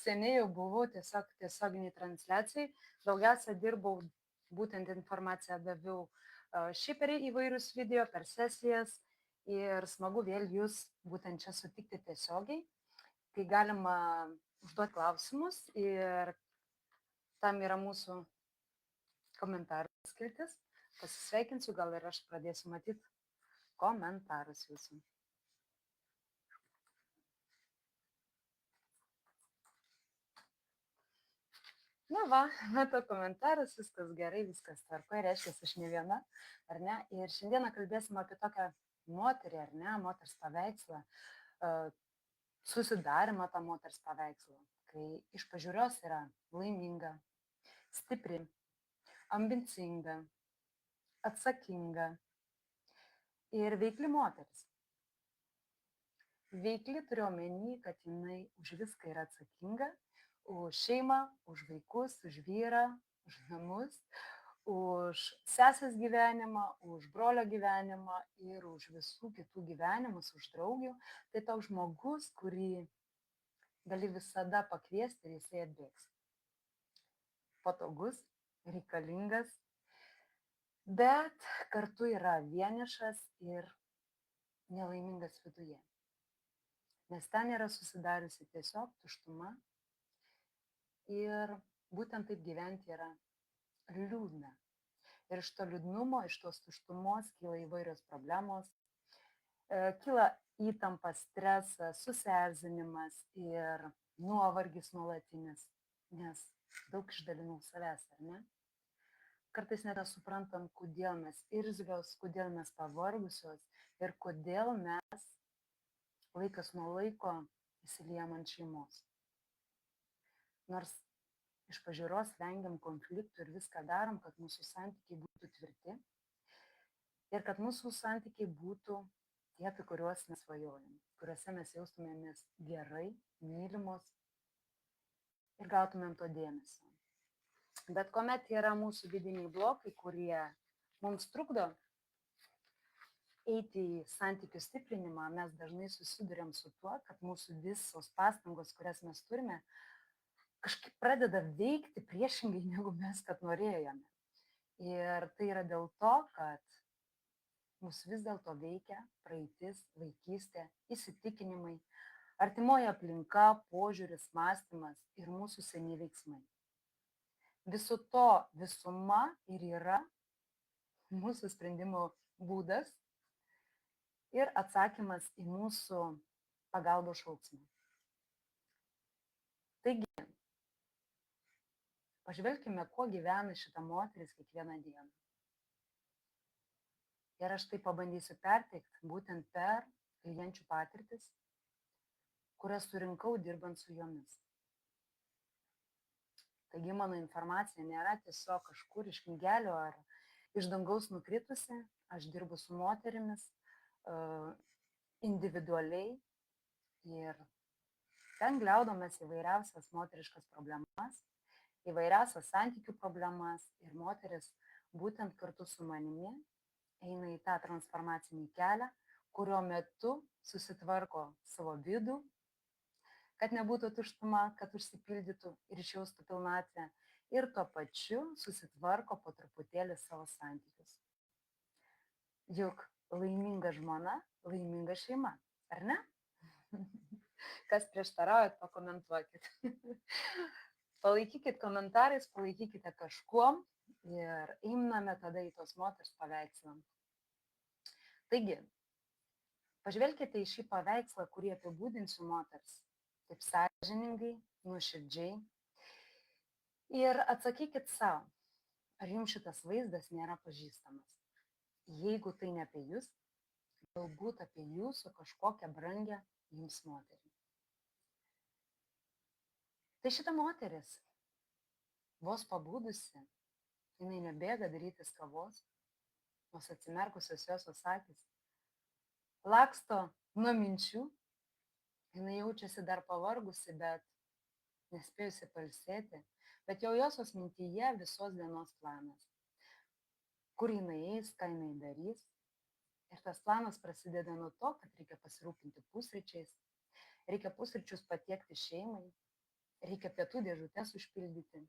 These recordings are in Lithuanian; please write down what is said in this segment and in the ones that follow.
Seniai jau buvau tiesioginiai transliacijai, daugiausia dirbau, būtent informaciją daviau šiaip per įvairius video, per sesijas ir smagu vėl jūs būtent čia sutikti tiesiogiai, kai galima užduoti klausimus ir tam yra mūsų komentarų skiltis. Pasisveikinsiu, gal ir aš pradėsiu matyti komentarus jūsų. Na va, matau komentarus, viskas gerai, viskas tvarkoje, reiškia, aš ne viena, ar ne? Ir šiandieną kalbėsim apie tokią moterį, ar ne, moters paveikslą, susidarimą tą moters paveikslą, kai iš pažiūros yra laiminga, stipri, ambicinga, atsakinga ir veikli moteris. Veikli turiu omeny, kad jinai už viską yra atsakinga, už šeimą, už vaikus, už vyrą, už namus, už sesės gyvenimą, už brolio gyvenimą ir už visų kitų gyvenimus, už draugių. Tai toks žmogus, kurį gali visada pakviesti ir jisai atbėgs. Patogus, reikalingas, bet kartu yra vienišas ir nelaimingas viduje. Nes ten yra susidariusi tiesiog tuštuma ir būtent taip gyventi yra liūdna. Ir iš to liūdnumo, iš tos tuštumos kyla įvairios problemos, kyla įtampa, stresas, susierzinimas ir nuovargis nuolatinis, nes daug išdalinau savęs, ar ne? Kartais net nesuprantam, kodėl mes irzlios, kodėl mes pavargusios ir kodėl mes laikas nuo laiko įsiliejam ant šeimos. Nors iš pažiūros vengiam konfliktų ir viską darom, kad mūsų santykiai būtų tvirti ir kad mūsų santykiai būtų tie, apie kuriuos mes svajojam, kuriuose mes jaustumėmės gerai, mylimos ir gautumėm to dėmesio. Bet kuomet yra mūsų vidiniai blokai, kurie mums trukdo eiti į santykių stiprinimą, mes dažnai susiduriam su tuo, kad mūsų visos pastangos, kurias mes turime, kažkaip pradeda veikti priešingai, negu mes kad norėjome. Ir tai yra dėl to, kad mus vis dėlto veikia praeitis, vaikystė, įsitikinimai, artimoji aplinka, požiūris, mąstymas ir mūsų seni veiksmai. Viso to visuma ir yra mūsų sprendimo būdas ir atsakymas į mūsų pagalbos šauksmą. Taigi, pažvelkime, kuo gyvena šita moteris kiekvieną dieną. Ir aš tai pabandysiu perteikti būtent per klienčių patirtis, kurias surinkau dirbant su jomis. Taigi mano informacija nėra tiesiog kažkur iš knygelio ar iš dangaus nukritusi, aš dirbu su moterimis individualiai ir ten gliaudomės įvairiausias moteriškas problemas, įvairiausias santykių problemas ir moteris būtent kartu su manimi eina į tą transformacinį kelią, kurio metu susitvarko savo vidų, kad nebūtų tuštuma, kad užsipildytų ir išjaustų pilnatvę ir tuo pačiu susitvarko po truputėlį savo santykius. Juk laiminga žmona, laiminga šeima, ar ne? Kas prieštaraujat, pakomentuokit. Palaikykit komentarais, palaikykite kažkuom ir imname tada į tos moters paveikslą. Taigi, pažvelkite į šį paveikslą, kurį apibūdinsiu moters, taip sąžiningai, nuoširdžiai ir atsakykit savo, ar jums šitas vaizdas nėra pažįstamas. Jeigu tai ne apie jūs, galbūt apie jūsų kažkokią brangę jums moterį. Tai šita moteris, vos pabudusi, jinai nebėga darytis kavos, nors atsimerkusios jos akys laksto nuo minčių, jinai jaučiasi dar pavargusi, bet nespėjusi pailsėti, bet jau josios mintyje visos dienos planas. Kur jinai eis, ką jinai darys. Ir tas planas prasideda nuo to, kad reikia pasirūpinti pusryčiais. reikia pusryčius patiekti šeimai, reikia pietų dėžutes užpildyti.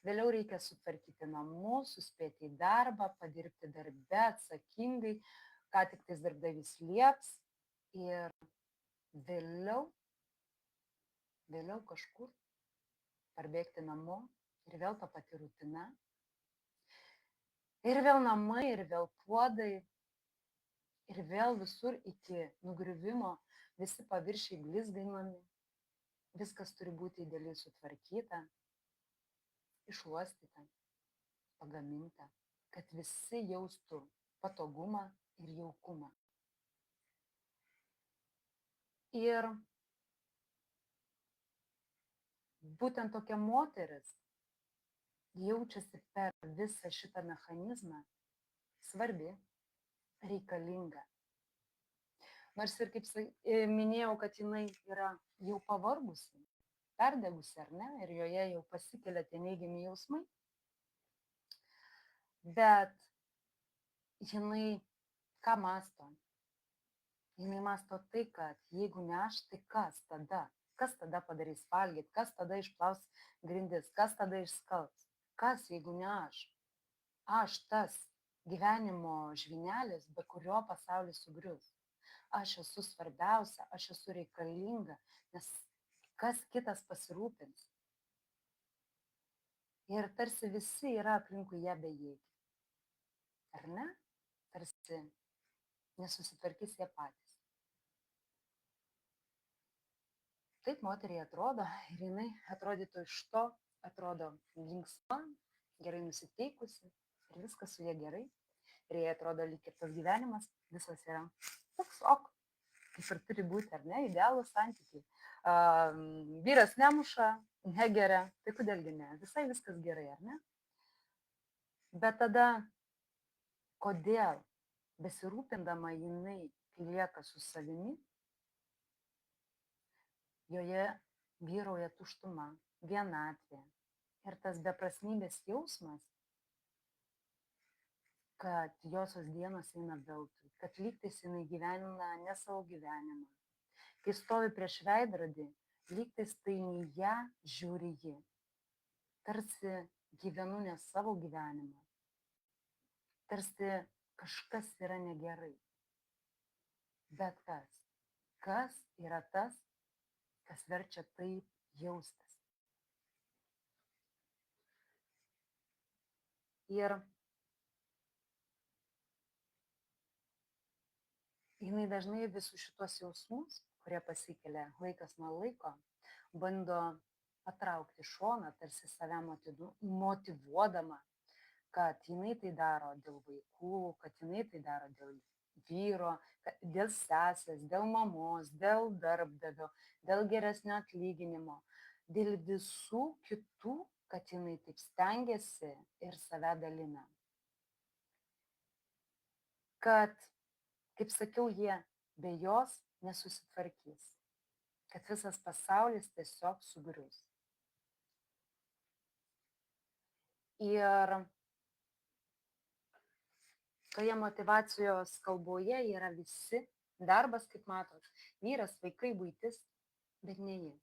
Vėliau reikia sutvarkyti namus, suspėti į darbą, padirbti darbe atsakingai, ką tik tais darbdavys lieps. Ir vėliau kažkur parbėgti namo ir vėl ta pati rutina. Ir vėl namai, ir vėl puodai, ir vėl visur iki nugriuvimo visi paviršiai blizgainami. Viskas turi būti idealiai sutvarkyta, iššluostyta, pagaminta, kad visi jaustų patogumą ir jaukumą. Ir būtent tokia moteris jaučiasi per visą šitą mechanizmą svarbi, reikalinga. Nors ir kaip minėjau, kad jinai yra jau pavargusi, perdegusi, ar ne, ir joje jau pasikelia tie neigiami jausmai, bet jinai ką mąsto? Jinai mąsto tai, kad jeigu ne aš, tai kas tada? Kas tada padarys valgyti? Kas tada išplaus grindis? Kas tada išskalbs? Kas, jeigu ne aš? Aš tas gyvenimo žvynelis, be kurio pasaulis sugrius. Aš esu svarbiausia, aš esu reikalinga, nes kas kitas pasirūpins. Ir tarsi visi yra aplinkui ją bejėgiai. Ar ne? Tarsi nesusitvarkys jie patys. Taip moteriai atrodo ir jinai atrodytų iš to, atrodo linksma, gerai nusiteikusi ir viskas su ja gerai. Ir jai atrodo lyg ir tas gyvenimas visas yra toks ok, kaip ir turi būti, ar ne, idealūs santykiai. Vyras nemuša, negeria, tai kodėlgi ne, visai viskas gerai, ar ne? Bet tada, kodėl besirūpindama jinai lieka su savimi, joje vyrauja tuštuma, vienatvė ir tas beprasmybės jausmas, kad josios dienos eina veltui, kad lygtais jinai gyvena ne savo gyvenimą. Kai stovi prieš veidrodį, lygtais tai į ją žiūri ji. Tarsi gyvenu ne savo gyvenimą. Tarsi kažkas yra negerai. Bet kas? Kas yra tas, kas verčia taip jaustis? Ir jinai dažnai visus šitos jausmus, kurie pasikelia laikas nuo laiko, bando patraukti šoną, tarsi save motyvuodama, kad jinai tai daro dėl vaikų, kad jinai tai daro dėl vyro, dėl sesės, dėl mamos, dėl darbdavio, dėl geresnio atlyginimo, dėl visų kitų, kad jinai taip stengiasi ir save dalina. Kad, kaip sakiau, jie be jos nesusitvarkys, kad visas pasaulis tiesiog sugrius. Ir toje motyvacijos kalboje yra visi darbas, kaip matot, vyras, vaikai, buitis, bet ne ji.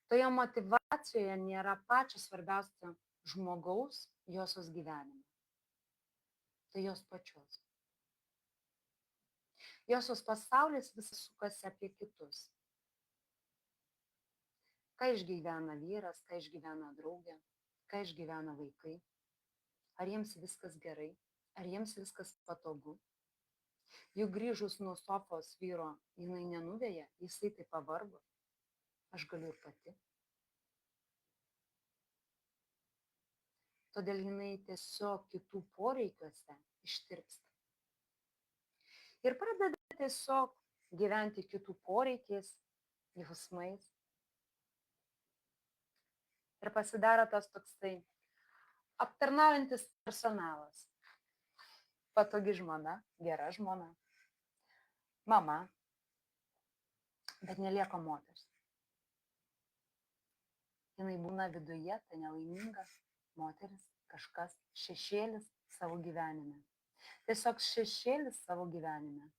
Toje motyvacijoje nėra pačio svarbiausio žmogaus josios gyvenime. Tai jos pačios. Josios pasaulis visas sukasi apie kitus. Ką išgyvena vyras, ką išgyvena draugė, ką išgyvena vaikai. Ar jiems viskas gerai, ar jiems viskas patogu. Juk grįžus nuo sofos vyro jinai nenuvėja, jisai tai pavargo. Aš galiu ir pati. Todėl jinai tiesiog kitų poreikiuose ištirpsta. Ir pradeda tiesiog gyventi kitų poreikiais, jausmais. Ir pasidaro tas toksai aptarnaujantis personalas. Patogi žmona, gera žmona, mama, bet nelieka moters. Jinai būna viduje, tai nelaiminga moteris, kažkas šešėlis savo gyvenime. Tiesiog šešėlis savo gyvenime.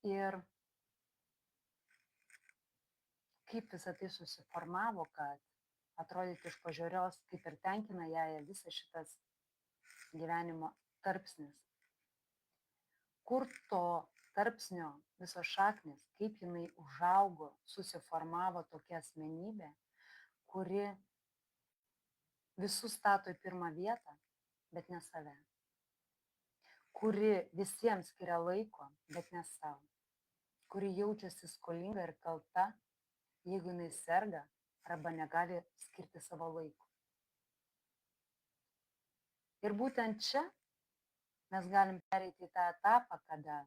Ir kaip visą tai susiformavo, kad atrodyti iš pažiūrios, kaip ir tenkina ją visas šitas gyvenimo tarpsnis. Kur to tarpsnio visos šaknis, kaip jinai užaugo, susiformavo tokia asmenybė, kuri visus stato į pirmą vietą, bet ne save. Kuri visiems skiria laiko, bet ne savo. Kuri jaučiasi skolinga ir kalta, jeigu jinai serga arba negali skirti savo laiko. Ir būtent čia mes galim pereiti į tą etapą, kada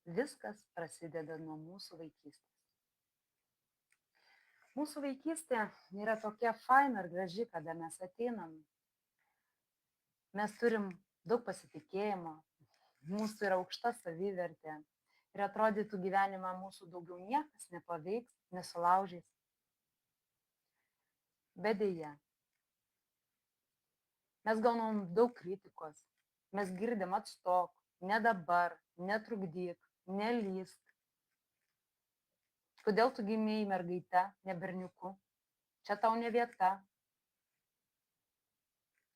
viskas prasideda nuo mūsų vaikystės. Mūsų vaikystė yra tokia faina ir graži, kada mes ateinam. Mes turim daug pasitikėjimo, mūsų yra aukšta savivertė ir atrodytų gyvenimą mūsų daugiau niekas nepaveiks, nesulaužys. Bet deja, mes gaunam daug kritikos, mes girdim atstok, ne dabar, netrukdyk, nelysk. Kodėl tu gimėjai mergaite, ne berniuku? Čia tau ne vieta.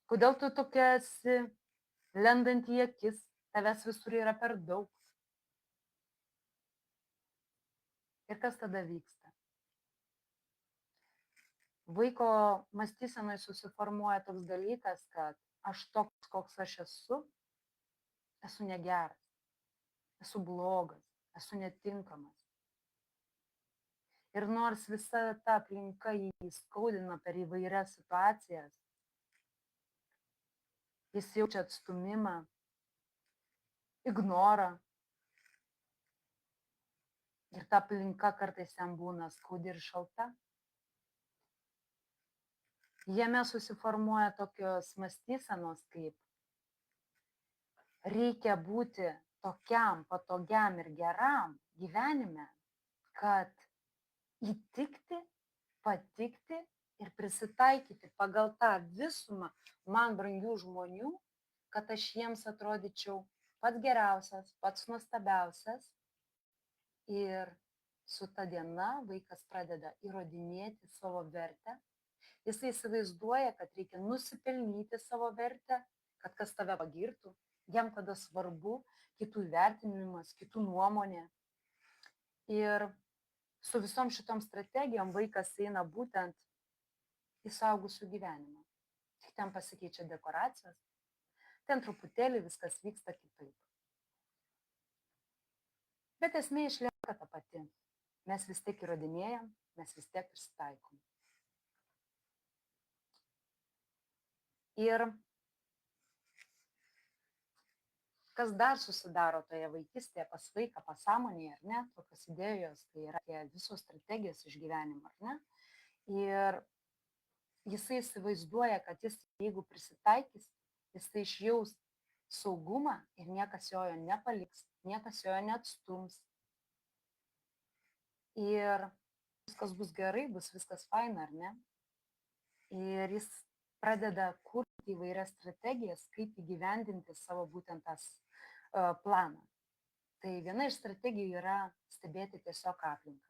Kodėl tu tokia esi lendant į akis, tavęs visur yra per daug. Ir kas tada vyksta? Vaiko mąstysenoje susiformuoja toks dalykas, kad aš toks, koks aš esu negeras, esu blogas, esu netinkamas. Ir nors visa ta aplinka jį skaudina per įvairias situacijas, jis jaučia atstumimą, ignorą. Ir ta aplinka kartais jam būna skaudi ir šalta. Jame susiformuoja tokios mąstysenos, kaip reikia būti tokiam patogiam ir geram gyvenime, kad įtikti, patikti ir prisitaikyti pagal tą visumą man brangių žmonių, kad aš jiems atrodyčiau pats geriausias, pats nuostabiausias. Ir su ta diena vaikas pradeda įrodinėti savo vertę. Jisai įsivaizduoja, kad reikia nusipelnyti savo vertę, kad kas tave pagirtų. Jam tada svarbu kitų įvertinimas, kitų nuomonė. Ir su visom šitom strategijom vaikas eina būtent į suaugusių gyvenimą. Tik ten pasikeičia dekoracijos, ten truputėlį viskas vyksta kitaip. Bet esmė išlieka ta pati. Mes vis tiek įrodinėjam, mes vis tiek prisitaikom. Ir kas dar susidaro toje vaikystėje pas vaiką pasąmonėje, ar ne, tokios idėjos, tai yra tie visos strategijos išgyvenimo, ar ne. Ir jisai įsivaizduoja, kad jis, jeigu prisitaikys, jisai išjaus saugumą ir niekas jo nepaliks, niekas jo neatstums. Ir viskas bus gerai, bus viskas faina, ar ne. Ir jis pradeda kurti įvairias strategijas, kaip įgyvendinti savo būtent tas planą. Tai viena iš strategijų yra stebėti tiesiog aplinką.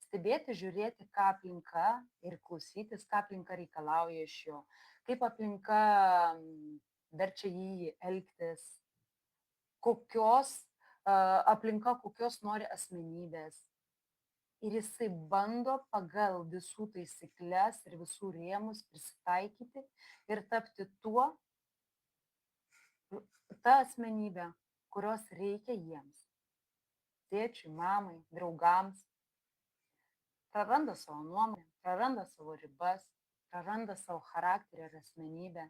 Stebėti, žiūrėti, ką aplinka ir klausytis, ką aplinka reikalauja iš jo, kaip aplinka verčia jį elgtis, aplinka kokios nori asmenybės. Ir jisai bando pagal visų taisyklės ir visų rėmus prisitaikyti ir tapti ta asmenybė, kurios reikia jiems. Tėčiui, mamai, draugams. Praranda savo nuomonę, praranda savo ribas, praranda savo charakterį ir asmenybę.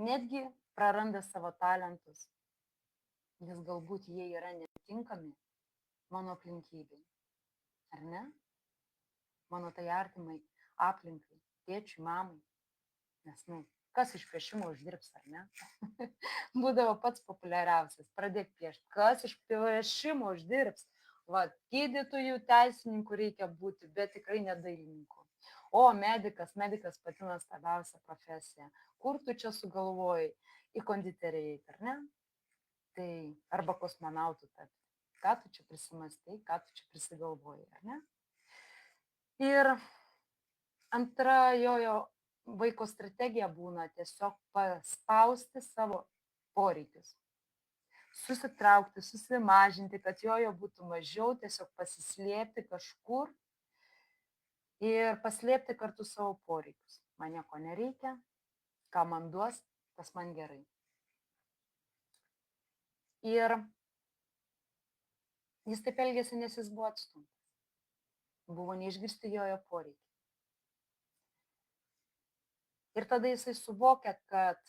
Netgi praranda savo talentus, nes galbūt jie yra netinkami mano aplinkybei. Ar ne? Mano tai artimai aplinkai, tėčiui, mamai. Nes, kas iš piešimo uždirbs, ar ne? Būdavo pats populiariausias. Pradėk piešti. Kas iš piešimo uždirbs? Va, gydytojų, teisininkų reikia būti, bet tikrai ne dailininkų. O, medikas pati nuostabiausia profesija. Kur tu čia sugalvojai? Į konditeriją, ar ne? tai arba kosmonautų tapti. Ką tu čia prisimastai, ką tu čia prisigalvoji, ar ne? Ir antra jo vaiko strategija būna tiesiog paspausti savo poreikius. Susitraukti, susimažinti, kad jo būtų mažiau, tiesiog pasislėpti kažkur ir paslėpti kartu savo poreikius. Man nieko nereikia, ką man duos, tas man gerai. Ir jis taip elgėsi, nes jis buvo atstumtas. Buvo neišgirsti jo poreikiai. Ir tada jisai suvokia, kad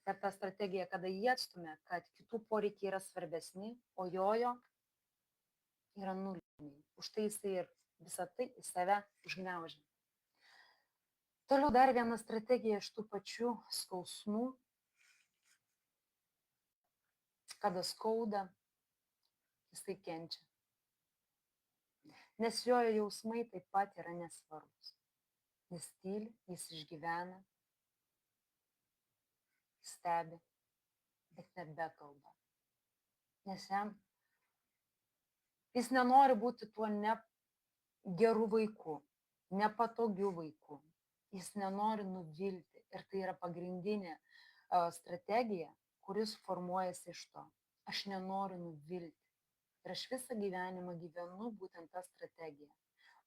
per tą strategiją, kada jį atstumia, kad kitų poreikiai yra svarbesni, o jo yra nuliniai. Už tai jisai ir visą tai į save užgniaužia. Toliau dar viena strategija iš tų pačių skausmų, kada skauda, jisai kenčia. Nes jo jausmai taip pat yra nesvarbus. Jis tyli, jis išgyvena, jis stebi, bet nebekalba. Nes jis nenori būti tuo negeru vaiku, nepatogiu vaiku. Jis nenori nuvilti. Ir tai yra pagrindinė strategija, kuris formuojasi iš to. Aš nenoriu nuvilti. Ir aš visą gyvenimą gyvenu būtent tą strategiją.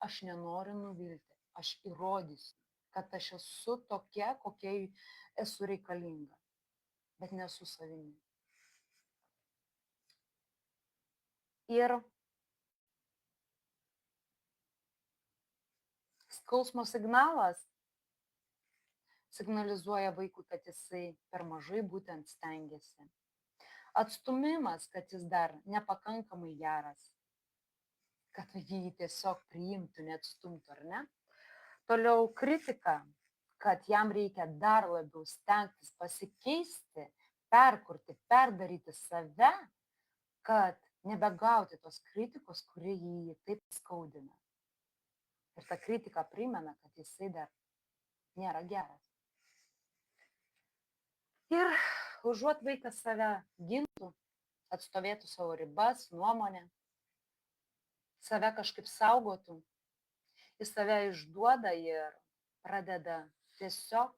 Aš nenoriu nuvilti. Aš įrodysiu, kad aš esu tokia, kokia esu reikalinga, bet nesu savimi. Ir skausmo signalas signalizuoja vaikui, kad jisai per mažai būtent stengiasi. Atstumimas, kad jis dar nepakankamai geras, kad jį tiesiog priimtų, neatstumtų, ar ne? Toliau kritika, kad jam reikia dar labiau stengtis pasikeisti, perkurti, perdaryti save, kad nebegauti tos kritikos, kuri jį taip skaudina. Ir ta kritika primena, kad jisai dar nėra geras. Ir užuot vaikas save gintų, atstovėtų savo ribas, nuomonę, save kažkaip saugotų, jis save išduoda ir pradeda tiesiog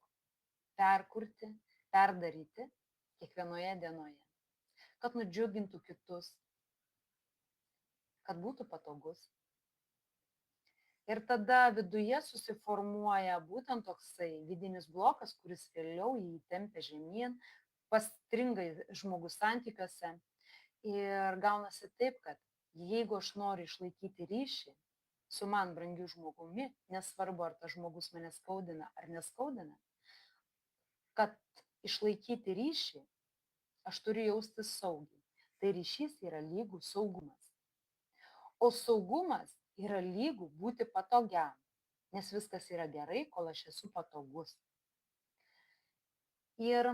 perkurti, perdaryti kiekvienoje dienoje, kad nudžiugintų kitus, kad būtų patogus. Ir tada viduje susiformuoja būtent toksai vidinis blokas, kuris vėliau jį tempia žemyn, pastringa žmogus santykiuose. Ir gaunasi taip, kad jeigu aš noriu išlaikyti ryšį su man brangiu žmogumi, nesvarbu, ar tas žmogus mane skaudina ar neskaudina, kad išlaikyti ryšį, aš turiu jaustis saugiai. Tai ryšys yra lygų saugumas. O saugumas yra lygų būti patogiam, nes viskas yra gerai, kol aš esu patogus. Ir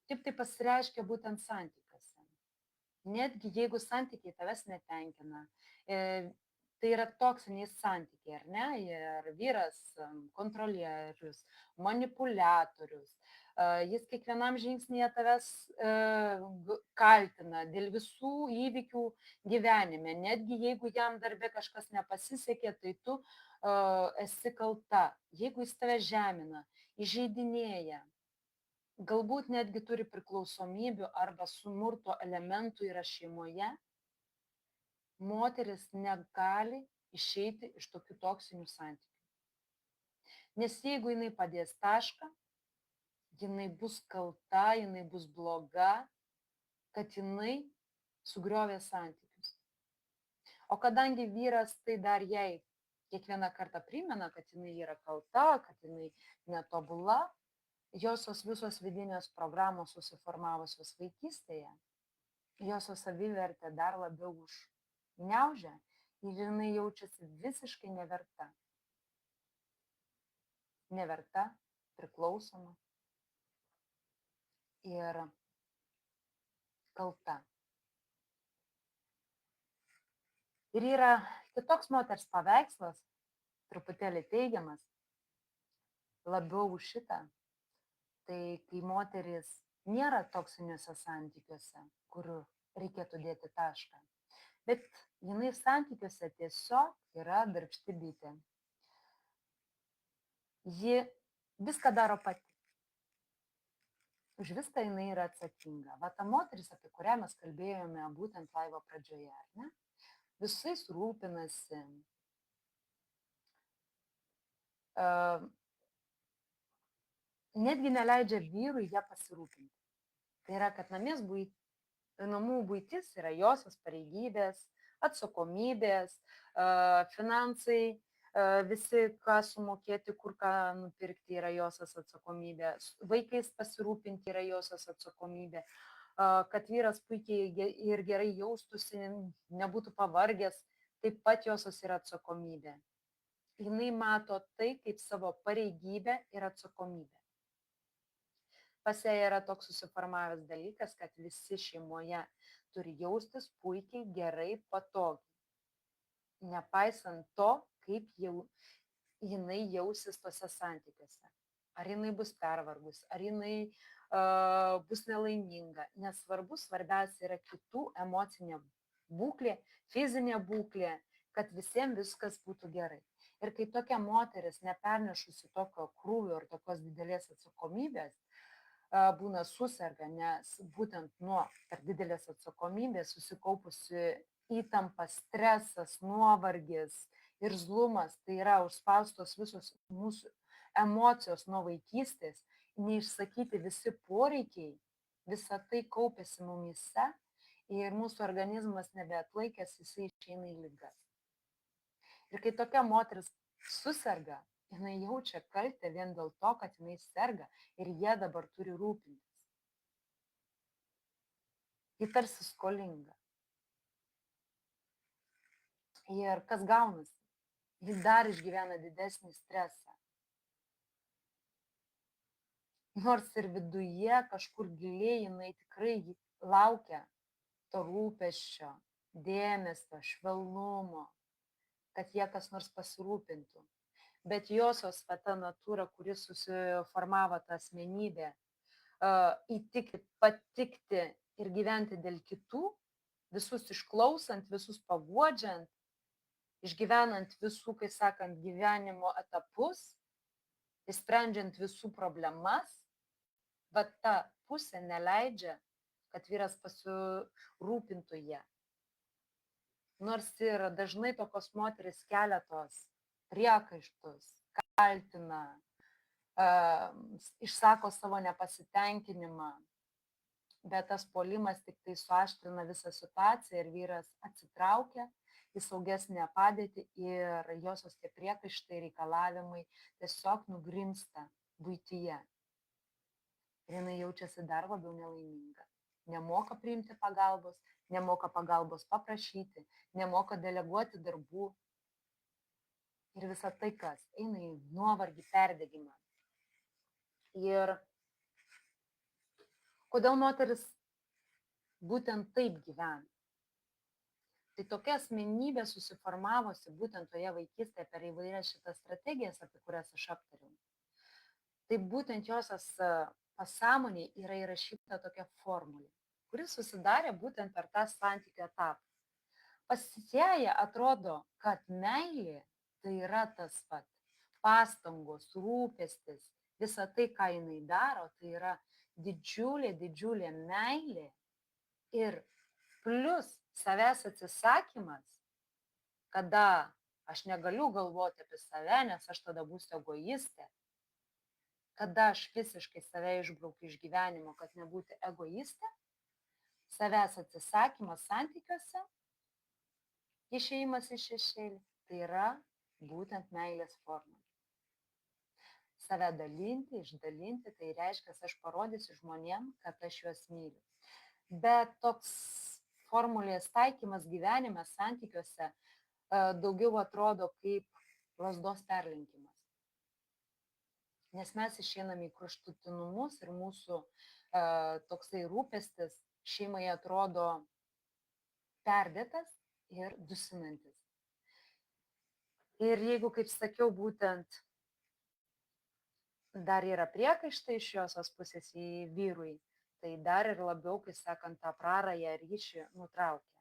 taip tai pasireiškia būtent santykiuose. Netgi jeigu santykiai tavęs netenkina, tai yra toksiniai santykiai, ar ne? Ir vyras kontrolierius, manipuliatorius, jis kiekvienam žingsnyje tavęs kaltina dėl visų įvykių gyvenime. Netgi jeigu jam darbe kažkas nepasisekė, tai tu esi kalta. Jeigu jis tave žemina, įžeidinėja, galbūt netgi turi priklausomybių arba smurto elementų yra šeimoje, moteris negali išeiti iš tokių toksinių santykių. Nes jeigu jinai padės tašką, jinai bus kalta, jinai bus bloga, kad jinai sugriovė santykius. O kadangi vyras tai dar jai kiekvieną kartą primena, kad jinai yra kalta, kad jinai netobula, josios visos vidinės programos susiformavusios vaikystėje, josios savivertė dar labiau užgniaužia ir jinai jaučiasi visiškai neverta. Neverta, priklausoma ir kalta. Ir yra kitoks moters paveikslas, truputėlį teigiamas, labiau už šitą. Tai kai moteris nėra toksiniuose santykiuose, kur reikėtų dėti tašką. Bet jinai santykiuose tiesiog yra darbšti bitė. Ji viską daro pati. Už viską jinai yra atsakinga. Va ta moteris, apie kurią mes kalbėjome būtent laivo pradžioje, ar ne? Visais rūpinasi. Netgi neleidžia vyrui ją pasirūpinti. Tai yra, kad namų buitis yra josios pareigybės, atsakomybės, finansai, visi, ką sumokėti, kur ką nupirkti, yra josios atsakomybė, vaikais pasirūpinti yra josios atsakomybė, kad vyras puikiai ir gerai jaustųsi, nebūtų pavargęs, taip pat josios yra atsakomybė. Jinai mato tai kaip savo pareigybę ir atsakomybę. Pas ją yra toks susiformavęs dalykas, kad visi šeimoje turi jaustis puikiai, gerai, patogiai. Nepaisant to, kaip jinai jausis tose santykiuose. Ar jinai bus pervargus, ar jinai bus nelaiminga. Nesvarbu, svarbiausia yra kitų emocinė būklė, fizinė būklė, kad visiems viskas būtų gerai. Ir kai tokia moteris nepernešusi tokio krūvio ir tokios didelės atsakomybės, būna suserga, nes būtent nuo per didelės atsakomybės susikaupusi įtampa, stresas, nuovargis, irzlumas, tai yra užspaustos visos mūsų emocijos nuo vaikystės, neišsakyti visi poreikiai, visa tai kaupėsi mumyse ir mūsų organizmas nebeatlaikęs, jisai išeina į ligas. Ir kai tokia moteris suserga, jinai jaučia kaltę vien dėl to, kad jinai serga ir jie dabar turi rūpintis. Ji tarsi skolinga. Ir kas gaunasi? Ji dar išgyvena didesnį stresą. Nors ir viduje kažkur giliai jinai tikrai laukia to rūpesčio, dėmesio, švelnumo, kad jie kas nors pasirūpintų. Bet josios ta natūra, kuris susiformavo tą asmenybę, įtikti, patikti ir gyventi dėl kitų, visus išklausant, visus paguodžiant, išgyvenant visų, kai sakant, gyvenimo etapus, įsprendžiant visų problemas, bet ta pusė neleidžia, kad vyras pasirūpintų ją. Nors ir dažnai tokios moteris kelia tos priekaištus, kaltina, išsako savo nepasitenkinimą, bet tas puolimas tik tai suaštrina visą situaciją ir vyras atsitraukia į saugesnę padėtį ir josios tie priekaištai, reikalavimai tiesiog nugrimsta buityje. Ir jinai jaučiasi dar labiau nelaiminga. Nemoka priimti pagalbos, nemoka pagalbos paprašyti, nemoka deleguoti darbų. Ir visa tai, kas eina į nuovargį, perdegimą. Ir kodėl moteris būtent taip gyvena? Tai tokia asmenybė susiformavosi būtent toje vaikystėje per įvairias šitas strategijas, apie kurias aš aptariau. Tai būtent josios pasąmonėje yra įrašyta tokia formulė, kuris susidarė būtent per tą santykių etapą. Pasisėję atrodo, kad meilė tai yra tas pat pastangos, rūpestis, visa tai, ką jinai daro, tai yra didžiulė, didžiulė meilė ir plus savęs atsisakymas, kada aš negaliu galvoti apie save, nes aš tada būsiu egoistė, kada aš visiškai save išbraukiu iš gyvenimo, kad nebūti egoistė, savęs atsisakymas santykiuose, išėjimas iš šešėlį, tai yra būtent meilės forma. Save dalinti, išdalinti, tai reiškia, aš parodysiu žmonėm, kad aš juos myliu. Bet toks formulės taikymas gyvenime, santykiuose daugiau atrodo kaip lazdos perlenkimas. Nes mes išeiname į kraštutinumus ir mūsų toksai rūpestis šeimai atrodo perdėtas ir dusinantis. Ir jeigu, kaip sakiau, būtent dar yra priekaištai iš josios pusės į vyrui, tai dar ir labiau, kai sakant, tą prarąją ryšį nutraukia,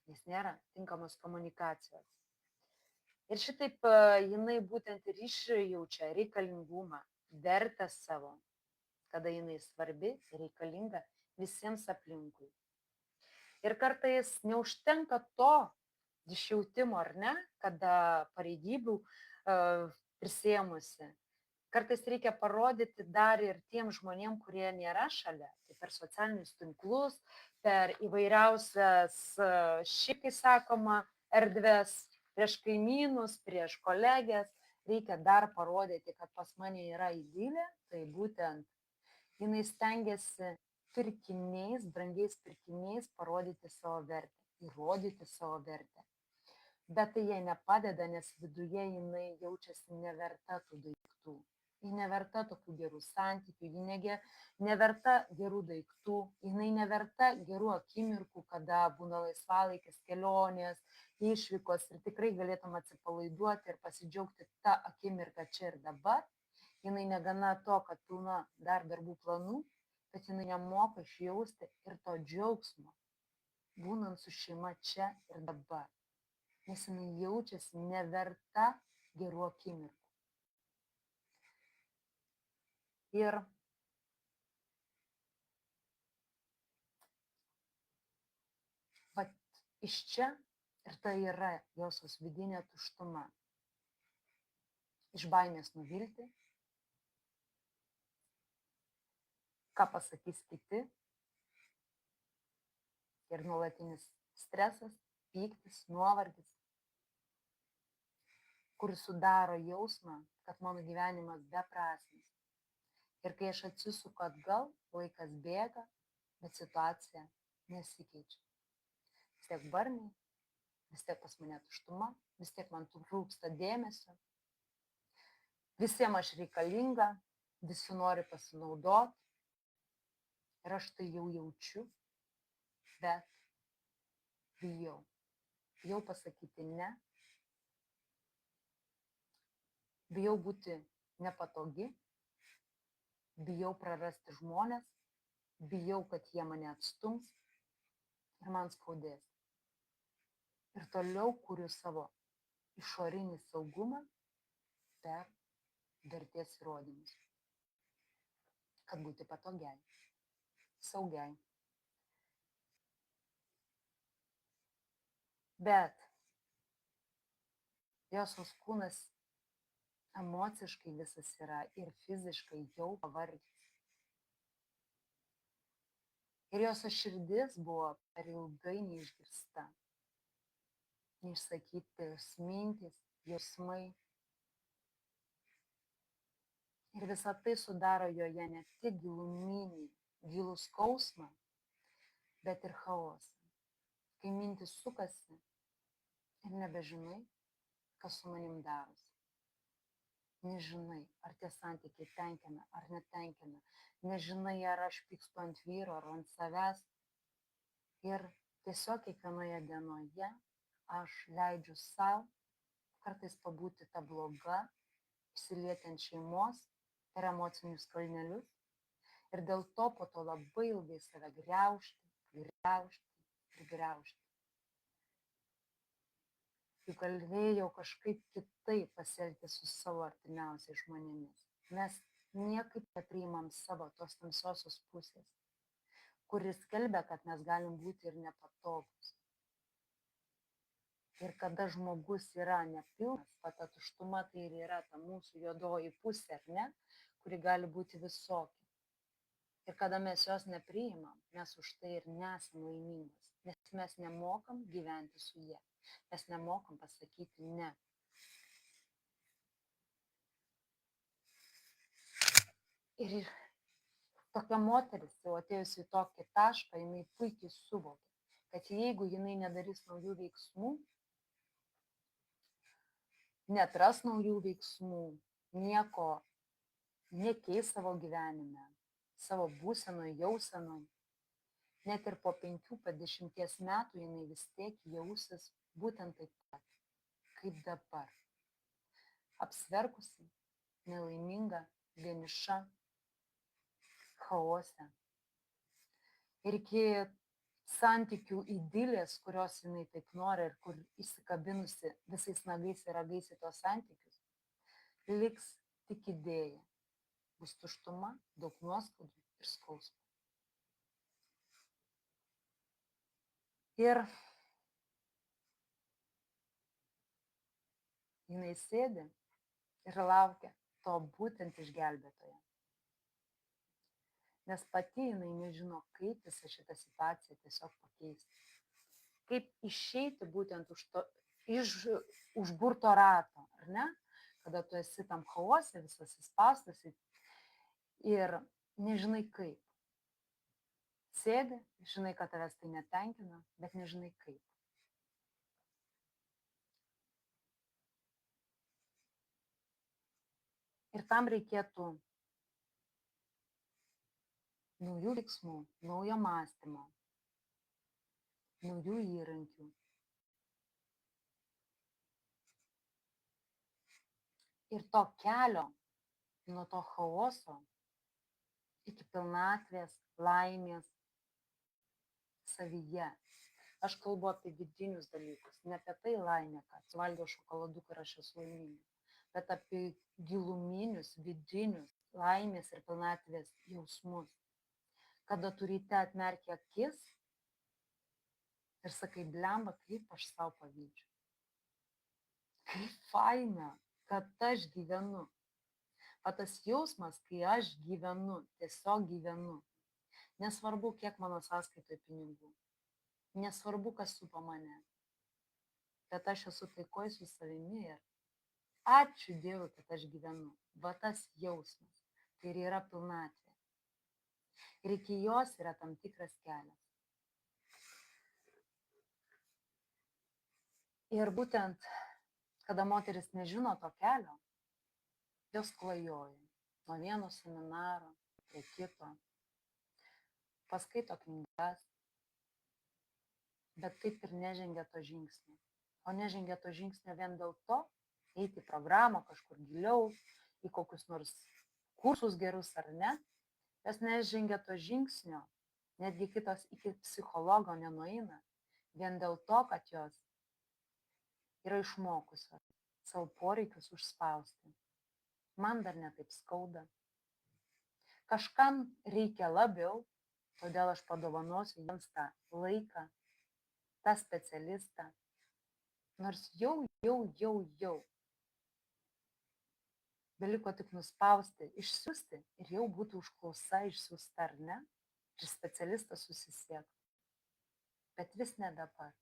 nes nėra tinkamos komunikacijos. Ir šitaip jinai būtent ir išjaučia reikalingumą, vertę savo, kada jinai svarbi, reikalinga visiems aplinkui. Ir kartais neužtenka to išjautimo, ar ne, kada pareigybių prisėmusi. Kartais reikia parodyti dar ir tiem žmonėm, kurie nėra šalia, tai per socialinius tinklus, per įvairiausias, šiaip kai sakoma, erdves, prieš kaimynus, prieš kolegės, reikia dar parodyti, kad pas mane yra idilė, tai būtent jinai stengiasi pirkiniais, brangiais pirkiniais parodyti savo vertę, įrodyti savo vertę. Bet tai jai nepadeda, nes viduje jinai jaučiasi neverta tų daiktų. Ji neverta tokių gerų santykių, ji neverta gerų daiktų, jinai neverta gerų akimirkų, kada būna laisvalaikis, kelionės, išvykos ir tikrai galėtum atsipalaiduoti ir pasidžiaugti tą akimirką čia ir dabar. Jinai negana to, kad pilna dar darbų planų, bet jinai nemoka išjausti ir to džiaugsmo, būnant su šeima čia ir dabar. Nes jinai jaučiasi neverta gerų akimirkų. Ir vat iš čia ir tai yra josios vidinė tuštuma. Iš baimės nuvilti, ką pasakys kiti, ir nuolatinis stresas, pyktis, nuovargis, kuris sudaro jausmą, kad mano gyvenimas beprasmis. Ir kai aš atsisuku atgal, laikas bėga, bet situacija nesikeičia. Vis tiek barniai, vis tiek pas mane tuštuma, vis tiek man trūksta dėmesio. Visiems aš reikalinga, visi nori pasinaudoti. Ir aš tai jau jaučiu, bet bijau. Bijau pasakyti ne. Bijau būti nepatogi. Bijau prarasti žmonės. Bijau, kad jie mane atstums ir man skaudės. Ir toliau kuriu savo išorinį saugumą per vertės įrodymus. Kad būti patogiai, saugiai. Bet josios kūnas emociškai visas yra ir fiziškai jau pavargęs. Ir josios širdis buvo per ilgai neišgirsta. Neišsakyti mintys, jausmai. Ir visa tai sudaro joje ne tik giluminį, gilų skausmą, bet ir chaosą. Kai mintys sukasi ir nebežinai, kas su manim darosi. Nežinai, ar tie santykiai tenkina ar netenkina. Nežinai, ar aš pykstu ant vyro ar ant savęs. Ir tiesiog kiekvienoje dienoje aš leidžiu sau kartais pabūti tą blogą, išsilieti ant šeimos per emocinius kalnelius. Ir dėl to po to labai ilgai save griaužti. Juk galėjau kažkaip kitaip pasielgti su savo artimiausiais žmonėmis. Mes niekaip nepriimam savo tos tamsiosios pusės, kuris skelbia, kad mes galim būti ir nepatogus. Ir kada žmogus yra nepilnas, ta tuštuma tai ir yra ta mūsų juodoji pusė, ar ne, kuri gali būti visokia. Ir kada mes jos nepriimam, mes už tai ir nesam laimingas, nes mes nemokam gyventi su jie. Mes nemokam pasakyti ne. Ir tokia moteris, jau atėjusi į tokį tašką, jinai puikiai suvokia, kad jeigu jinai nedarys naujų veiksmų, netras naujų veiksmų, nieko nekeis savo gyvenime, savo būsenoj, jausenoj, net ir po 5-10 metų jinai vis tiek jausis būtent taip pat, kaip dabar. Apsverkusi, nelaiminga, vieniša, chaose. ir iki santykių idilės, kurios jinai taip nori ir kur įsikabinusi visais nagais ir ragais į tos santykius, liks tik idėja. Bus tuštuma, daug nuoskaudų ir skausmo. Ir jinai sėdi ir laukia to būtent išgelbėtojo. Nes pati jinai nežino, kaip visą šitą situaciją tiesiog pakeisti. Kaip išeiti būtent iš užburto rato, ar ne? Kada tu esi tam chaose, visas įspaustas ir nežinai kaip. Sėdi, žinai, kad tavęs tai netenkina, bet nežinai kaip. Ir tam reikėtų naujų veiksmų, naujo mąstymo, naujų įrankių. Ir to kelio nuo to chaoso iki pilnatvės, laimės savyje. Aš kalbu apie vidinius dalykus, ne apie tai laimę, kad suvalgiau šokoladuką ir aš esu laiminga, bet apie giluminius, vidinius laimės ir pilnatvės jausmus. Kada tu ryte atmerki akis ir sakai, blemba, kaip aš savo pavydžiu. Kaip faina, kad aš gyvenu. O tas jausmas, kai aš gyvenu, tiesiog gyvenu. Nesvarbu, kiek mano sąskaitoje pinigų. Nesvarbu, kas supa mane. Bet aš esu taikoj su savimi ir ačiū Dievui, kad aš gyvenu. Va tas jausmas. Tai ir yra pilnatvė. Ir iki jos yra tam tikras kelias. Ir būtent, kada moteris nežino to kelio, jos klajoja nuo vieno seminaro prie kito, paskaito knygas, bet taip ir nežengia to žingsnio. O nežengia to žingsnio vien dėl to, eiti į programą kažkur giliau, į kokius nors kursus gerus ar ne, jos nežengia to žingsnio, netgi kitos iki psichologo nenueina, vien dėl to, kad jos yra išmokusios savo poreikius užspausti. Man dar netaip skauda. Kažkam reikia labiau, todėl aš padovanosiu jiems tą laiką, tą specialistą. Nors jau beliko tik nuspausti, išsiųsti ir jau būtų užklausa išsiųsta ar ne, ir specialistas susisiektų. Bet vis ne dabar.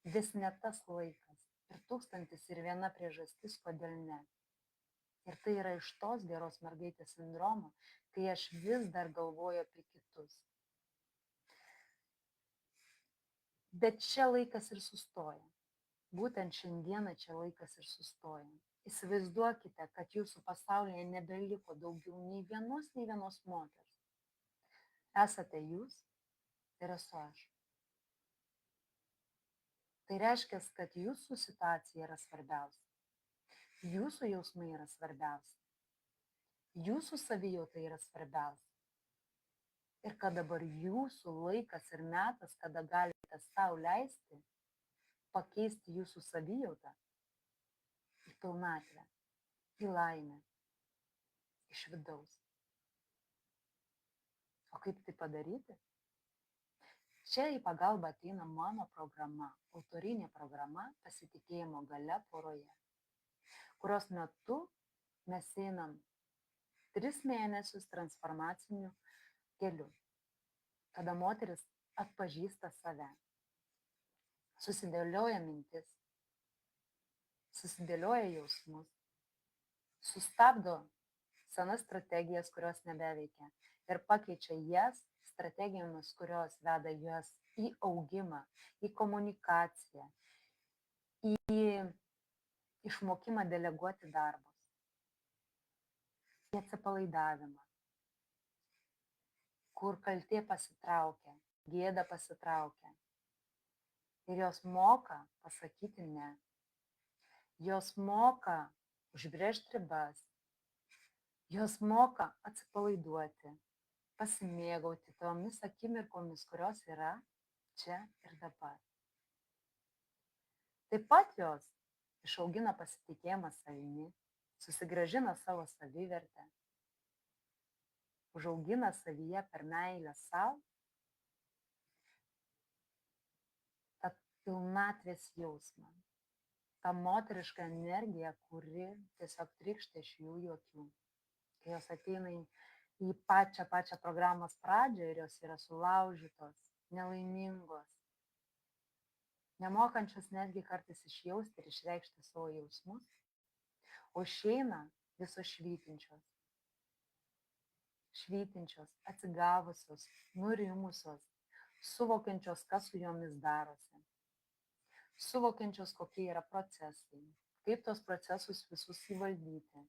Vis ne tas laikas. Ir 1001 priežastis, kodėl ne. Ir tai yra iš tos geros mergaitės sindromo, kai aš vis dar galvoju apie kitus. Bet čia laikas ir sustoja. Būtent šiandieną čia laikas ir sustoja. Įsivaizduokite, kad jūsų pasaulyje nebeliko daugiau nei vienos moters. Esate jūs ir esu aš. Tai reiškia, kad jūsų situacija yra svarbiausia. Jūsų jausmai yra svarbiausia. Jūsų savijauta yra svarbiausia. Ir kad dabar jūsų laikas ir metas, kada galite sau leisti, pakeisti jūsų savijautą į pilnatvę, į laimę, iš vidaus. O kaip tai padaryti? Čia į pagalbą ateina mano programa, autorinė programa Pasitikėjimo galia poroje, kurios metu mes einam 3 mėnesius transformaciniu keliu, kada moteris atpažįsta save, susidėlioja mintis, susidėlioja jausmus, sustabdo senas strategijas, kurios nebeveikia ir pakeičia jas strategijomis, kurios veda juos į augimą, į komunikaciją, į išmokimą deleguoti darbus, į atsipalaidavimą, kur kaltė pasitraukia, gėda pasitraukia. Ir jos moka pasakyti ne. Jos moka užbrėžti ribas. Jos moka atsipalaiduoti, pasimėgauti tomis akimirkomis, kurios yra čia ir dabar. Taip pat jos išaugina pasitikėjimą savimi, susigrąžina savo savivertę, užaugina savyje per meilę savo tą pilnatvės jausmą, tą moterišką energiją, kuri tiesiog trykšta iš jų akių. Kai jos ateina į pačią programos pradžią ir jos yra sulaužytos, nelaimingos, nemokančios netgi kartais išjausti ir išreikšti savo jausmus, o išeina visos švytinčios, atsigavusios, nurimusios, suvokiančios, kas su jomis darosi, suvokiančios, kokie yra procesai, kaip tos procesus visus įvaldyti.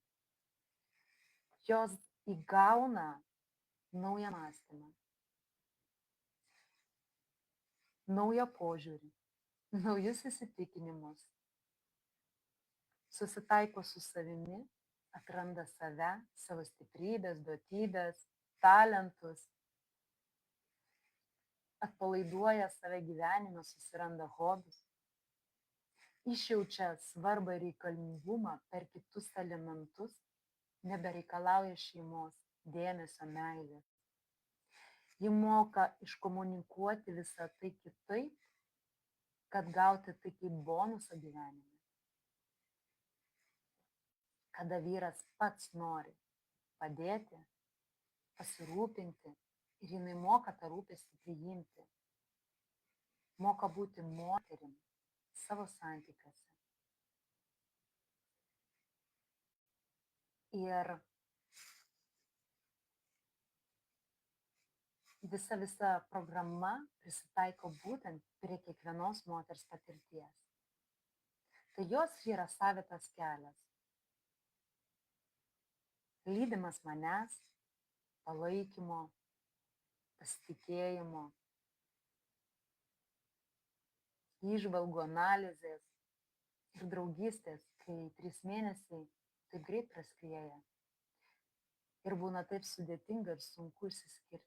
Jos įgauna naują mąstymą, naują požiūrį, naujus įsitikinimus, susitaiko su savimi, atranda save, savo stiprybės, duotybės, talentus, atpalaiduoja save gyvenime, susiranda hobius, išjaučia svarbą ir reikalingumą per kitus elementus, nebereikalauja šeimos, dėmesio, meilės. Ji moka iškomunikuoti visą tai kitaip, kad gauti tai kaip bonusą gyvenime. Kada vyras pats nori padėti, pasirūpinti ir jinai moka tą rūpestį priimti, moka būti moterim savo santykiuose. Ir visa programa prisitaiko būtent prie kiekvienos moters patirties. Tai jos yra savitas kelias. Lydimas manęs, palaikymo, pasitikėjimo, įžvalgų analizės ir draugystės, kai 3 mėnesiai taip greit praskrieja ir būna taip sudėtinga ir sunku išsiskirti.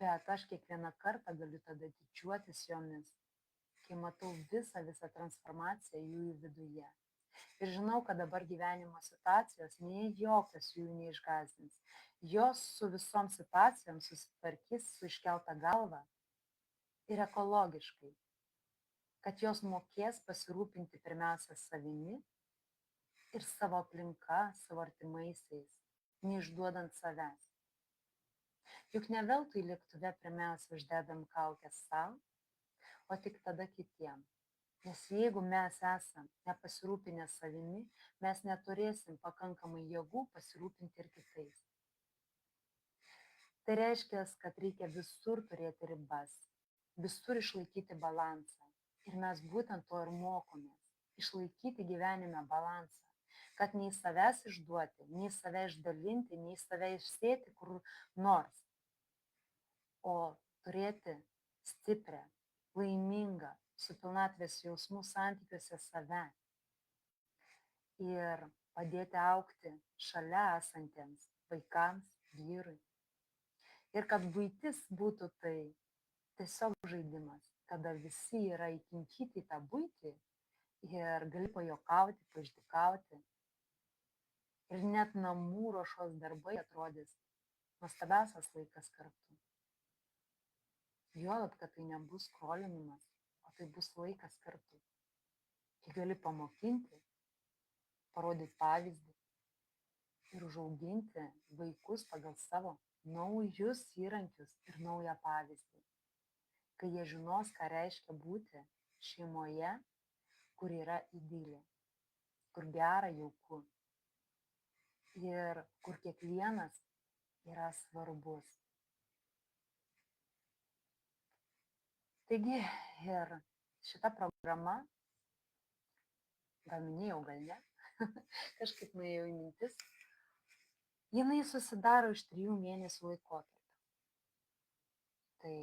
Bet aš kiekvieną kartą galiu tada didžiuotis jomis, kai matau visą transformaciją jų viduje. Ir žinau, kad dabar gyvenimo situacijos nei jokios jų neišgąsdins. Jos su visom situacijom susitvarkys su iškelta galva ir ekologiškai, kad jos mokės pasirūpinti pirmiausia savimi ir savo aplinka, savo artimaisiais, neišduodant savęs. Juk ne veltui lėktuve pirmiausia uždedam kaukę sau, o tik tada kitiem. Nes jeigu mes esam nepasirūpinę savimi, mes neturėsim pakankamai jėgų pasirūpinti ir kitais. Tai reiškia, kad reikia visur turėti ribas, visur išlaikyti balansą. Ir mes būtent to ir mokomės. Išlaikyti gyvenime balansą. Kad nei savęs išduoti, nei save išdalinti, nei save išsėti kur nors. O turėti stiprią, laimingą, su pilnatvės jausmų santykiuose save ir padėti augti šalia esantiems vaikams, vyrui. Ir kad buitis būtų tai tiesiog žaidimas, kada visi yra įkinkyti į tą buitį ir gali pajuokauti, paišdykauti. Ir net namų ruošos darbai atrodys nuostabiausias laikas kartu. Juolab, kad tai nebus skrolinimas, tai bus laikas kartu, kai gali pamokinti, parodyti pavyzdį ir užauginti vaikus pagal savo naujus įrankius ir naują pavyzdį, kai jie žinos, ką reiškia būti šeimoje, kur yra idilė, kur gera, jauku ir kur kiekvienas yra svarbus. Taigi ir šita programa, gal minėjau, gal ne, kažkaip nuėjau į mintis, jinai susidaro iš 3 mėnesių laikotarpio. Tai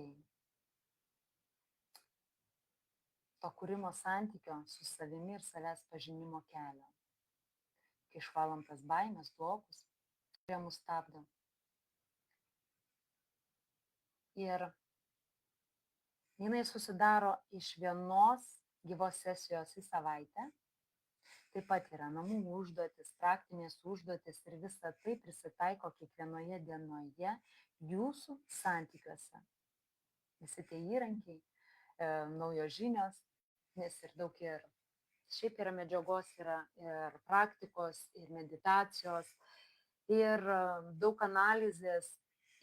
to kūrimo santykio su savimi ir savęs pažinimo kelio. Kai išvalom tas baimės, blokus, kurie mus stabdo. Ir jinai susidaro iš vienos gyvos sesijos į savaitę. Taip pat yra namų užduotis, praktinės užduotis ir visa tai prisitaiko kiekvienoje dienoje jūsų santykiuose. Visi tie įrankiai, naujos žinios, nes ir daug ir šiaip yra medžiagos, yra ir praktikos, ir meditacijos, ir daug analizės,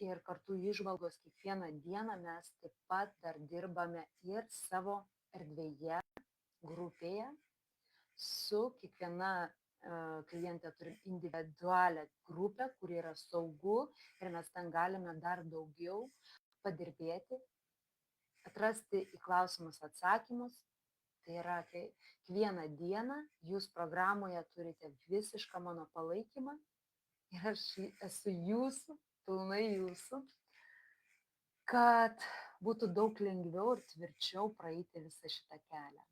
ir kartu įžvalgos kiekvieną dieną mes taip pat dar dirbame ir savo erdvėje, grupėje. Su kiekviena klientė turim individualią grupę, kuri yra saugu ir mes ten galime dar daugiau padirbėti, atrasti į klausimus atsakymus. Tai yra, kiekvieną dieną jūs programoje turite visišką mano palaikymą ir aš esu jūsų, pilnai jūsų, kad būtų daug lengviau ir tvirčiau praeiti visą šitą kelią.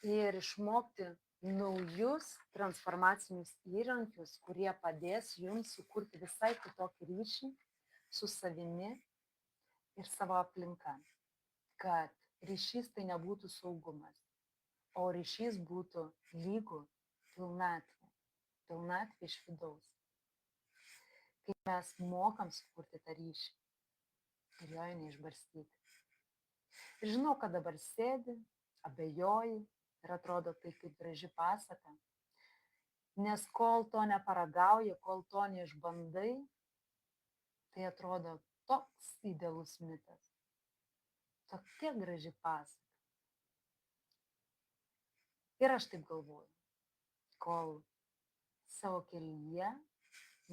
Ir išmokti naujus transformacinius įrankius, kurie padės jums sukurti visai kitokį ryšį su savimi ir savo aplinka. Kad ryšys tai nebūtų saugumas, o ryšys būtų lygu pilnatvė, pilnatvė iš vidaus. Kai mes mokam sukurti tą ryšį ir jo neišbarstyti. Ir žinau, kad dabar sėdi, abejoji, ir atrodo tai kaip graži pasaka, nes kol to neparagauji, kol to neišbandai, tai atrodo toks idealus mitas, tokia graži pasaka. Ir aš taip galvoju, kol savo kelyje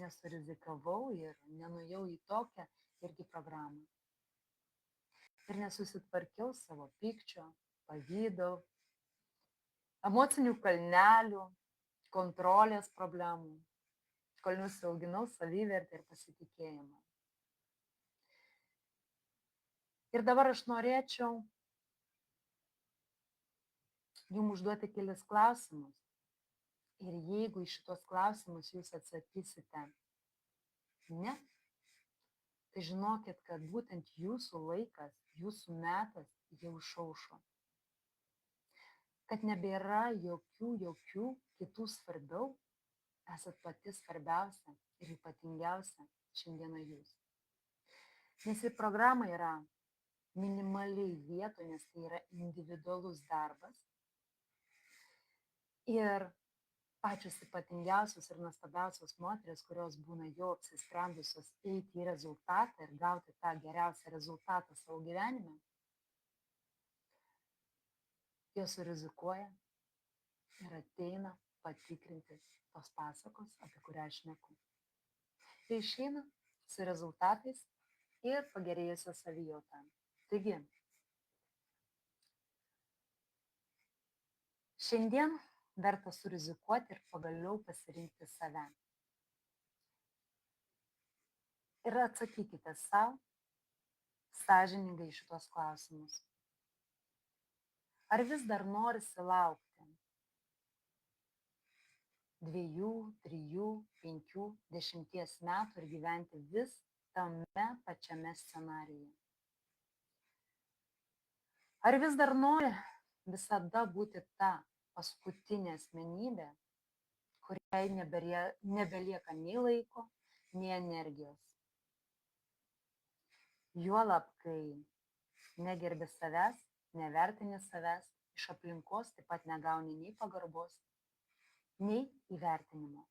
nesurizikavau ir nenuėjau į tokią irgi programą. Ir nesusitvarkiau savo pykčio, pavydo, emocinių kalnelių, kontrolės problemų, kol nusiauginau savivertę ir pasitikėjimą. Ir dabar aš norėčiau jums užduoti kelis klausimus. Ir jeigu į šitos klausimus jūs atsakysite ne, tai žinokit, kad būtent jūsų laikas, jūsų metas jau išaušo. Kad nebėra jokių kitų svarbiau, esat pati svarbiausia ir ypatingiausia šiandieną jūs. Nes ir programa yra minimaliai vietoje, nes tai yra individualus darbas. Ir pačios ypatingiausios ir nuostabiausios moteris, kurios būna jau apsisprendusios eiti į rezultatą ir gauti tą geriausią rezultatą savo gyvenime, jos surizikuoja ir ateina patikrinti tos pasakos, apie kurią aš šneku. Tai išeina su rezultatais ir pagerėjusią savijautą. Taigi, šiandien verta surizikuoti ir pagaliau pasirinkti save. Ir atsakykite savo sąžiningai šitos klausimus. Ar vis dar norisi laukti 2, 3, 5, 10 metų ir gyventi vis tame pačiame scenarijuje? Ar vis dar nori visada būti ta paskutinė asmenybė, kuriai nebelieka nei laiko, nei energijos? Juolab, kai negerbi savęs, nevertini savęs, iš aplinkos taip pat negauni nei pagarbos, nei įvertinimo.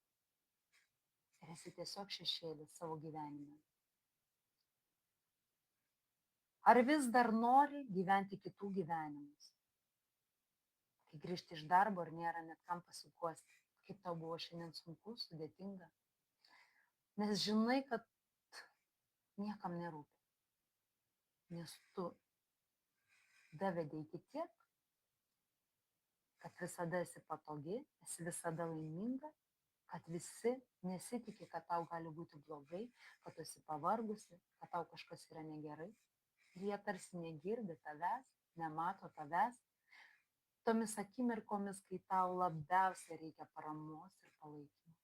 Ir esi tiesiog šešėlis savo gyvenime. Ar vis dar nori gyventi kitų gyvenimus? Kai grįžti iš darbo ir nėra net kam pasiguosti, kaip tau buvo šiandien sunku, sudėtinga. Nes žinai, kad niekam nerūpi. Nes tu davedai iki tiek, kad visada esi patogi, esi visada laiminga, kad visi nesitikė, kad tau gali būti blogai, kad tu esi pavargusi, kad tau kažkas yra negerai. Ir jie tarsi negirdi tavęs, nemato tavęs, tomis akimirkomis, kai tau labiausiai reikia paramos ir palaikymo.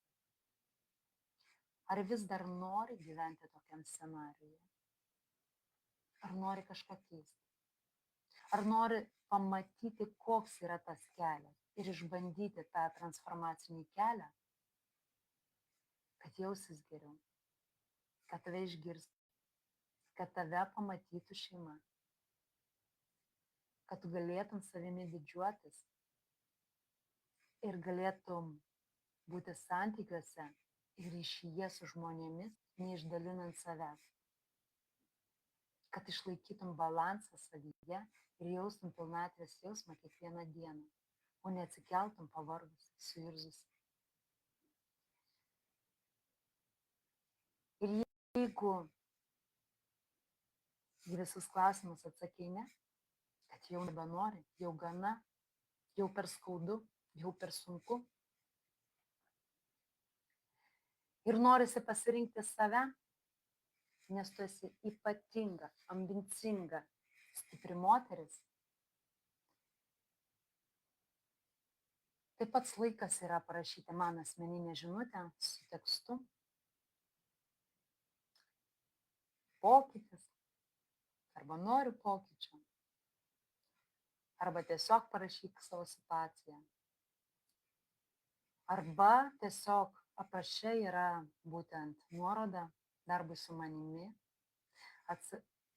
Ar vis dar nori gyventi tokiam scenarijuje? Ar nori kažką keisti? Ar nori pamatyti, koks yra tas kelias ir išbandyti tą transformacinį kelią, kad jausis geriau, kad tave išgirstų, kad tave pamatytų šeima, kad tu galėtum savimi didžiuotis ir galėtum būti santykiuose ir ryšyje su žmonėmis, neišdalinant savęs, kad išlaikytum balansą savyje ir jaustum pilnatvės jausmą kiekvieną dieną, o neatsikeltum pavargus, suirzusi. Ir jeigu į visus klausimus atsakei ne, kad jau nebenori, jau gana, jau per skaudu, jau per sunku, ir norisi pasirinkti save, nes tu esi ypatinga, ambicinga, stipri moteris, tai pats laikas yra parašyti man asmeninę žinutę su tekstu pokytis arba noriu pokyčio, arba tiesiog parašyk savo situaciją, arba tiesiog apraše yra būtent nuoroda darbui su manimi,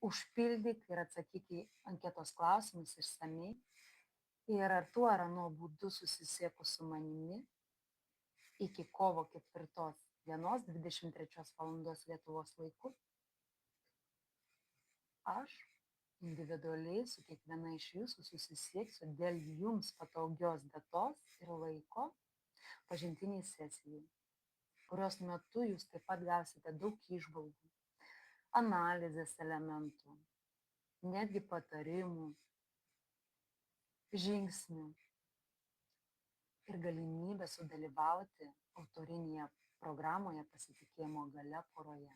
užpildyk ir atsakyk į anketos klausimus išsamiai ir ar tuo ar anuo būdu susisiekus su manimi iki kovo 4 dienos 23 valandos Lietuvos laiku, aš individualiai su kiekviena iš jūsų susisieksiu dėl jums patogios datos ir laiko pažintiniai sesijai, kurios metu jūs taip pat gausite daug įžvalgų, analizės elementų, netgi patarimų, žingsnių ir galimybę sudalyvauti autorinėje programoje Pasitikėjimo galia poroje,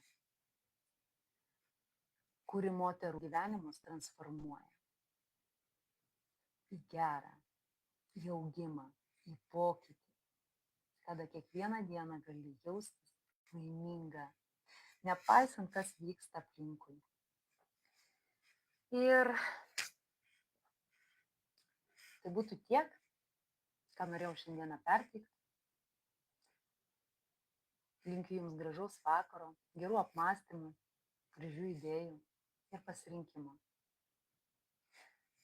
kuri moterų gyvenimus transformuoja į gerą, į augimą, į pokytį, kada kiekvieną dieną gali jaustis laiminga, nepaisant, kas vyksta aplinkui. Ir tai būtų tiek, ką norėjau šiandieną perteikti. Linkiu jums gražaus vakaro, gerų apmąstymų, gražių idėjų ir pasirinkimo.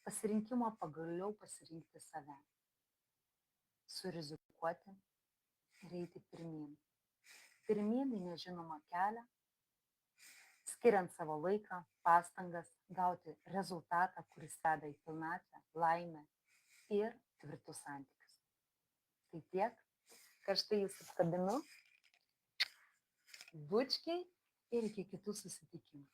Pasirinkimo pagaliau pasirinkti save, surizikuoti ir eiti pirmyn. Pirmyn į nežinomą kelią, skiriant savo laiką, pastangas, gauti rezultatą, kuris veda į pilnatvę, laimę ir tvirtus santykius. Tai tiek, karštai jūs apkabinu, bučkiai ir iki kitų susitikimų.